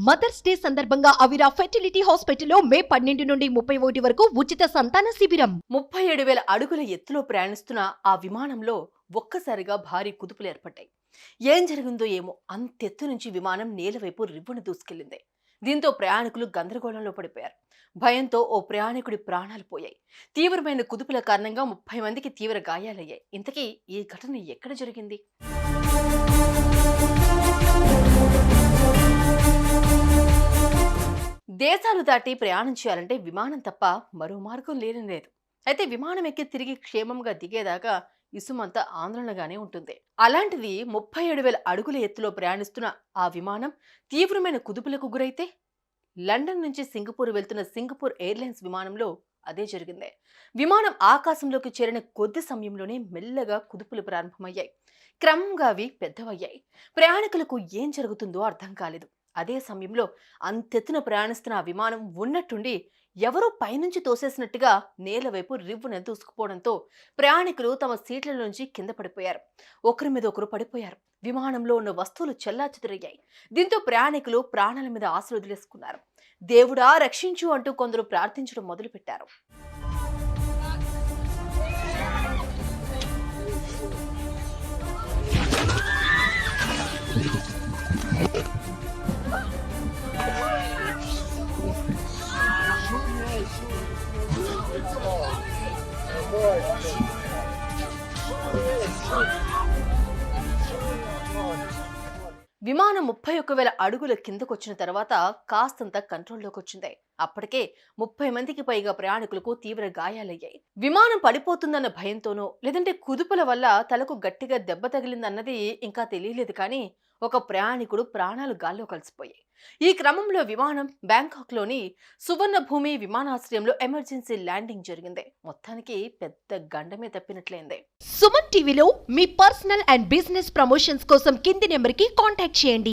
Mothers day సందర్భంగా అవిరా fertility హాస్పిటల్లో మే 12 నుండి 31 వరకు ఉచిత సంతాన శిబిరం. 37,000 అడుగుల ఎత్తులో ప్రయాణిస్తున్న ఆ విమానంలో ఒక్కసారిగా భారీ కుదుపులు ఏర్పడ్డాయి. ఏం జరిగిందో ఏమో అంతెత్తు నుంచి విమానం నేల వైపు రివ్వున దూసుకెళ్లింది. దీంతో ప్రయాణికులు గందరగోళంలో పడిపోయారు. భయంతో ఓ ప్రయాణికుడి ప్రాణాలు పోయాయి. తీవ్రమైన కుదుపుల కారణంగా 30 మందికి తీవ్ర గాయాలయ్యాయి. ఇంతకీ ఈ ఘటన ఎక్కడ జరిగింది? దేశాలు దాటి ప్రయాణం చేయాలంటే విమానం తప్ప మరో మార్గం లేదు. అయితే విమానం ఎక్కి తిరిగి క్షేమంగా దిగేదాకా ఇసుమంతా ఆందోళనగానే ఉంటుంది. అలాంటిది 37,000 అడుగుల ఎత్తులో ప్రయాణిస్తున్న ఆ విమానం తీవ్రమైన కుదుపులకు గురైతే లండన్ నుంచి సింగపూర్ వెళ్తున్న సింగపూర్ ఎయిర్లైన్స్ విమానంలో అదే జరిగింది. విమానం ఆకాశంలోకి చేరిన కొద్ది సమయంలోనే మెల్లగా కుదుపులు ప్రారంభమయ్యాయి. క్రమంగా అవి పెద్దవయ్యాయి. ప్రయాణికులకు ఏం జరుగుతుందో అర్థం కాలేదు. అదే సమయంలో అంతెత్తున ప్రయాణిస్తున్న ఆ విమానం ఉన్నట్టుండి ఎవరో పైనుంచి తోసేసినట్టుగా నేల వైపు రివ్వున దూసుకుపోవడంతో ప్రయాణికులు తమ సీట్ల నుంచి కింద పడిపోయారు. ఒకరి మీద ఒకరు పడిపోయారు. విమానంలో ఉన్న వస్తువులు చెల్లాచెదురయ్యాయి. దీంతో ప్రయాణికులు ప్రాణాల మీద ఆశలు వదిలేసుకున్నారు. దేవుడా రక్షించు అంటూ కొందరు ప్రార్థించడం మొదలుపెట్టారు. విమానం 31,000 అడుగుల కిందకొచ్చిన తర్వాత కాస్తంత కంట్రోల్లోకి వచ్చింది. అప్పటికే 30 మందికి పైగా ప్రయాణికులకు తీవ్ర గాయాలయ్యాయి. విమానం పడిపోతుందన్న భయంతోనో లేదంటే కుదుపుల వల్ల తలకు గట్టిగా దెబ్బ తగిలిందన్నది ఇంకా తెలియలేదు. కానీ ఒక ప్రయాణికుడు ప్రాణాలు గాల్లో కలిసిపోయాయి. ఈ క్రమంలో విమానం బ్యాంకాక్లోని సువర్ణభూమి విమానాశ్రయంలో ఎమర్జెన్సీ ల్యాండింగ్ జరిగింది. మొత్తానికి పెద్ద గండమే తప్పినట్లయింది. సుమన్ టీవీలో మీ పర్సనల్ అండ్ బిజినెస్ ప్రమోషన్స్ కోసం కింది నెంబర్కి కాంటాక్ట్ చేయండి.